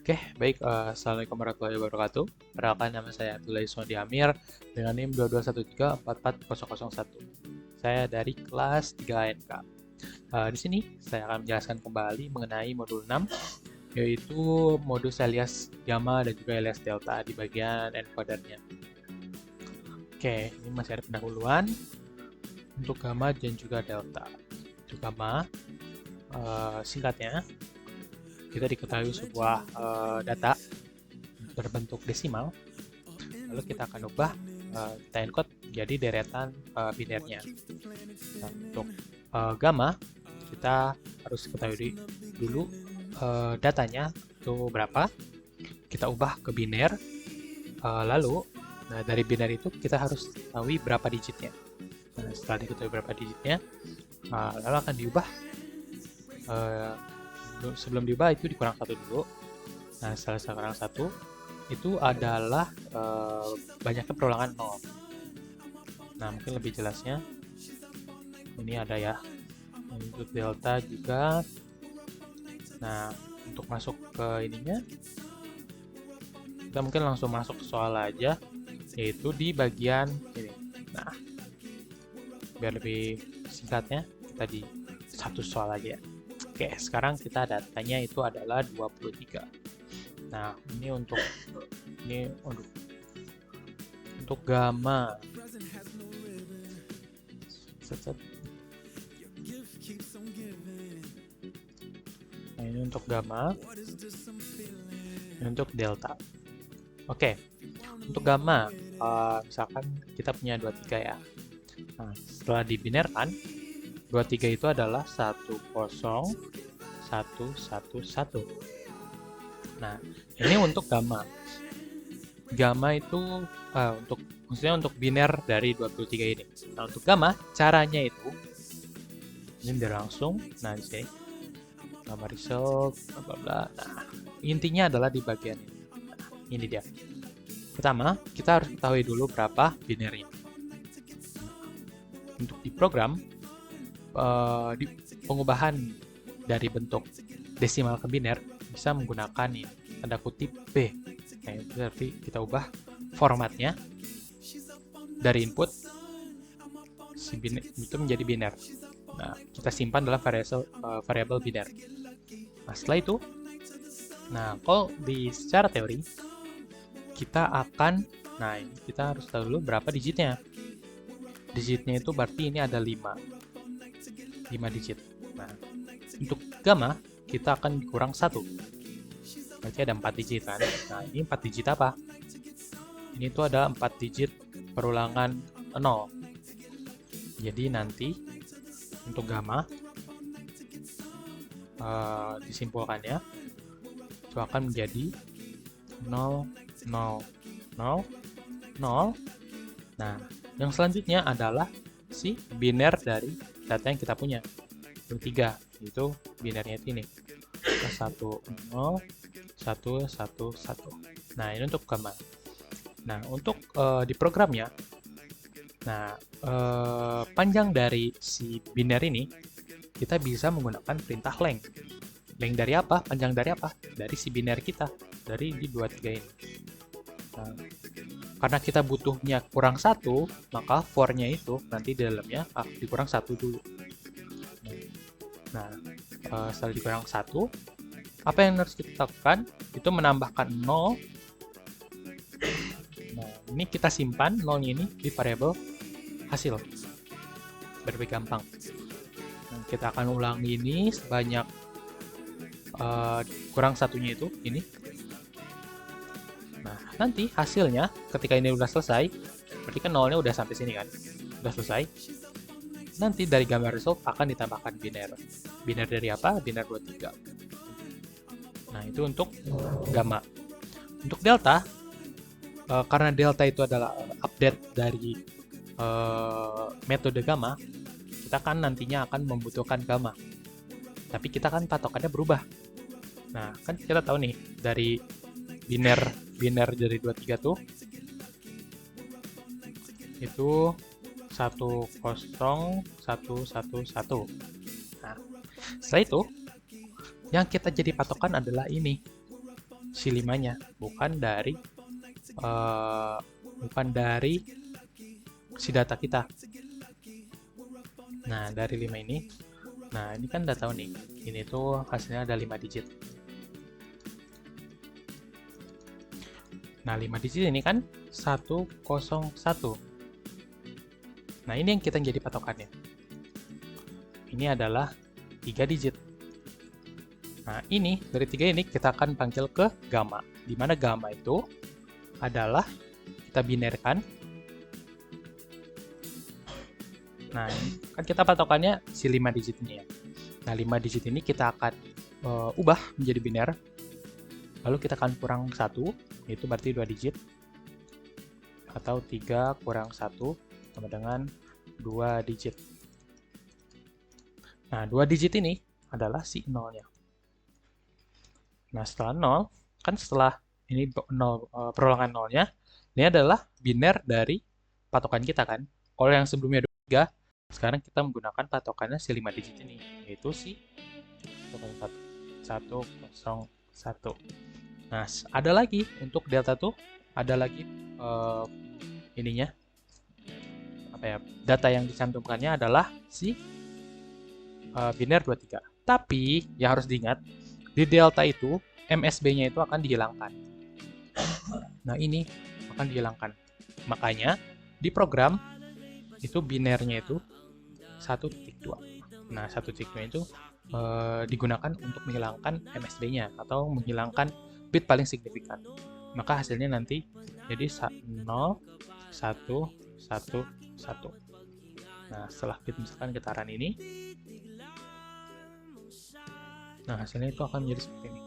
Baik. Assalamualaikum warahmatullahi wabarakatuh. Perkenalkan, nama saya Abdullah Iswandi Amir dengan NIM 221344001. Saya dari kelas 3 ANK. Di sini saya akan menjelaskan kembali mengenai modul 6, yaitu modus alias gamma dan juga alias delta di bagian encodernya. Ini masih ada pendahuluan untuk gamma dan juga delta. Untuk gamma, singkatnya, kita diketahui sebuah data berbentuk desimal, lalu kita akan ubah, kita encode jadi deretan binernya. Nah, untuk gamma, kita harus ketahui dulu datanya itu berapa, kita ubah ke biner, lalu dari biner itu kita harus ketahui berapa digitnya. Nah, setelah diketahui berapa digitnya, lalu akan diubah. Sebelum diubah itu dikurang satu dulu. Nah, setelah kurang satu itu adalah banyaknya perulangan 0. Nah, mungkin lebih jelasnya ini ada ya untuk delta juga. Nah, untuk masuk ke ininya, kita mungkin langsung masuk ke soal aja, yaitu di bagian ini. Nah, biar lebih singkatnya, kita di satu soal aja. Sekarang kita datanya itu adalah 23. Nah, ini untuk gamma. Nah, ini untuk gamma. Ini untuk delta. Untuk gamma, misalkan kita punya 23 ya. Nah, setelah dibinerkan, 23 itu adalah 10111. Nah, ini untuk gamma. Gamma itu maksudnya untuk biner dari 23 ini. Nah, untuk gamma, caranya itu ini udah langsung. Nah, di sini gamma result, bla bla bla. Nah, intinya adalah di bagian ini. Nah, ini dia. Pertama, kita harus ketahui dulu berapa binernya. Untuk di program, di pengubahan dari bentuk desimal ke biner bisa menggunakan ini, tanda kutip B. Nah, itu berarti kita ubah formatnya dari input si biner itu menjadi biner. Nah, kita simpan dalam variabel biner. Nah, setelah itu, kalau secara teori kita akan, ini kita harus tahu dulu berapa digitnya. Digitnya itu berarti ini ada 5 digit. Nah, untuk gamma kita akan kurang 1. Berarti ada 4 digit kan. Nah, ini 4 digit apa? Ini tuh ada 4 digit perulangan 0. Jadi nanti untuk gamma disimpulkannya itu akan menjadi 0, 0, 0, 0. Nah, yang selanjutnya adalah si biner dari data yang kita punya. 23 itu binernya ini 1, 0, 1, 1, 1. Nah, ini untuk gamma. Nah, untuk di programnya, panjang dari si biner ini kita bisa menggunakan perintah length. Length dari apa? Panjang dari apa? Dari si biner kita, dari di 23 ini. Nah, karena kita butuhnya kurang 1, maka for-nya itu nanti di dalamnya dikurang 1 dulu. Nah, setelah dikurang 1, apa yang harus kita lakukan? Itu menambahkan 0. Nah, ini kita simpan 0-nya ini di variabel hasil. Biar lebih gampang. Nah, kita akan ulangi ini sebanyak kurang satunya itu, ini. Nah, nanti hasilnya ketika ini udah selesai, berarti kan 0-nya udah sampai sini kan, udah selesai. Nanti dari gamma result akan ditambahkan biner. Biner dari apa? Biner 23. Nah, itu untuk gamma. Untuk delta, karena delta itu adalah update dari metode gamma, kita kan nantinya akan membutuhkan gamma. Tapi kita kan patokannya berubah. Nah, kan kita tahu nih dari biner dari 23 tuh itu 10111. Nah, setelah itu yang kita jadi patokan adalah ini. si 5-nya, bukan dari si data kita. Nah, dari 5 ini, nah ini kan udah tahu nih, ini tuh hasilnya ada 5 digit. Nah, 5 digit ini kan 101. Nah, ini yang kita jadi patokannya. Ini adalah 3 digit. Nah, ini dari 3 ini kita akan panggil ke gamma. Di mana gamma itu adalah kita binerkan. Nah, kan kita patokannya si 5 digit ini ya. Nah, 5 digit ini kita akan ubah menjadi biner. Lalu kita akan kurang 1, yaitu berarti 2 digit. Atau 3 kurang 1 sama dengan 2 digit. Nah, 2 digit ini adalah si 0-nya. Nah, setelah 0, kan setelah ini 0, perulangan 0-nya, ini adalah biner dari patokan kita kan. Kalau yang sebelumnya 3, sekarang kita menggunakan patokannya si 5 digit ini, yaitu si 101. Nah, ada lagi untuk delta tuh, ada lagi ininya, apa ya, data yang dicantumkannya adalah si biner 23. Tapi yang harus diingat, di delta itu MSB-nya itu akan dihilangkan. Nah, ini akan dihilangkan. Makanya di program itu binernya itu 1.2. Nah, 1.2 itu digunakan untuk menghilangkan MSB-nya atau menghilangkan bit paling signifikan. Maka hasilnya nanti jadi 0, 1, 1, 1. Nah, setelah misalkan kita run ini, nah hasilnya itu akan menjadi seperti ini.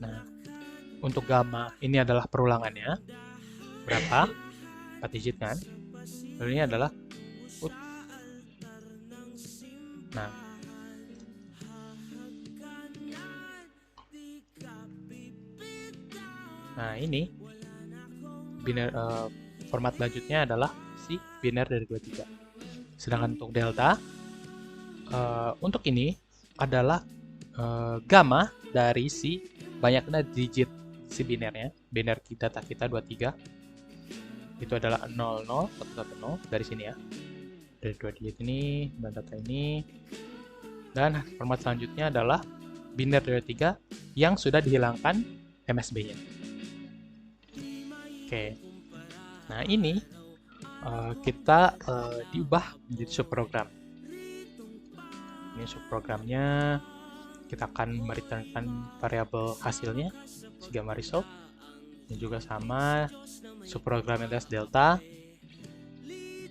Nah, untuk gamma ini adalah perulangannya. Berapa? 4 digit kan? Lalu ini adalah output. Nah, ini biner, format selanjutnya adalah si biner dari 23. Sedangkan untuk delta, untuk ini adalah gamma dari si banyaknya digit si binernya. Biner data kita 23 itu adalah 00, 110 dari sini ya, dari 2 digit ini dan data ini. Dan format selanjutnya adalah biner dari 3 yang sudah dihilangkan MSB-nya. Oke, nah ini kita diubah menjadi subprogram. Ini subprogramnya, kita akan mereturnkan variabel hasilnya si gamma result, dan juga sama subprogram yang delta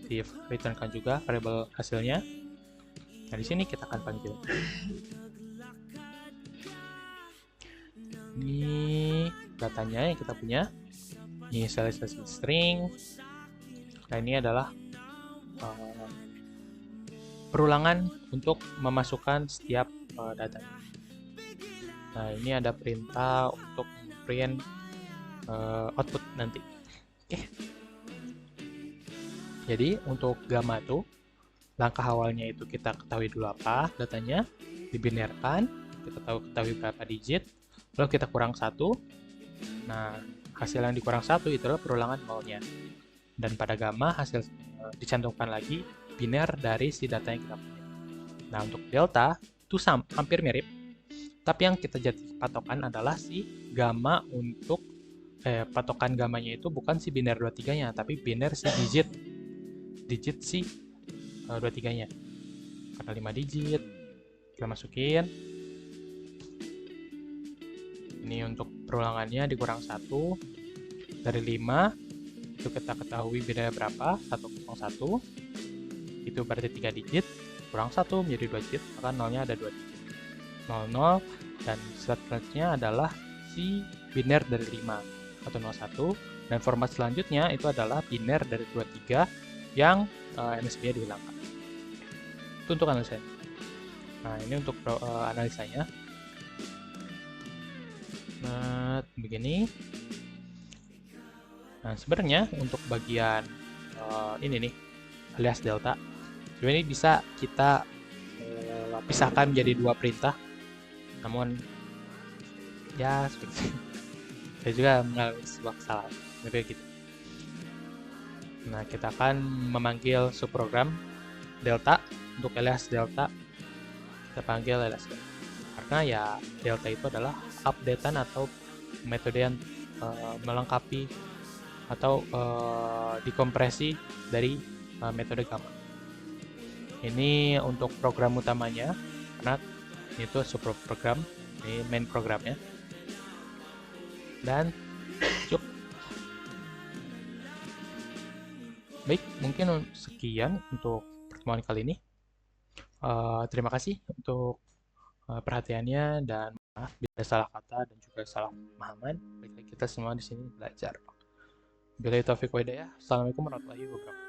di returnkan juga variabel hasilnya. Nah, di sini kita akan panggil ini datanya yang kita punya, inisialisasi string. Nah, ini adalah perulangan untuk memasukkan setiap data. Nah, ini ada perintah untuk print output nanti. Oke. Jadi untuk gamma itu langkah awalnya itu kita ketahui dulu apa datanya, dibinerkan, kita ketahui berapa digit, lalu kita kurang 1. Nah, hasil yang dikurang 1 itu adalah perulangan nolnya. Dan pada gamma hasil dicantumkan lagi biner dari si data yang kita punya. Nah, untuk delta itu hampir mirip, tapi yang kita jadi patokan adalah si gamma untuk patokan gammanya itu bukan si biner 23-nya, tapi biner si digit si 23-nya. Karena 5 digit, kita masukin. Ini untuk perulangannya dikurang 1 dari 5. Itu kita ketahui bedanya berapa, 101. Itu berarti 3 digit, kurang 1 menjadi 2 digit, maka nolnya ada 2 digit. 00, dan selanjutnya adalah si biner dari 5 atau 01, dan format selanjutnya itu adalah biner dari 23 yang MSB-nya dihilangkan. Itu untuk analisanya. Nah, ini untuk analisanya. Nah, begini. Nah, sebenarnya untuk bagian ini nih, alias delta, sebenarnya bisa kita pisahkan menjadi 2 perintah. Namun Ya, seperti itu. Saya juga mengalami sebuah kesalahan. Tapi gitu. Nah, kita akan memanggil subprogram delta. Untuk alias delta, kita panggil alias delta. Karena ya delta itu adalah updatean atau metode yang melengkapi atau dikompresi dari metode gamma. Ini untuk program utamanya, karena itu subprogram, ini main programnya. Dan cukup. Baik, mungkin sekian untuk pertemuan kali ini. Terima kasih untuk perhatiannya dan maaf bila salah kata dan juga salah pemahaman. Baiklah, kita semua di sini belajar. Billahi taufiq wa hidayah. Assalamualaikum warahmatullahi wabarakatuh.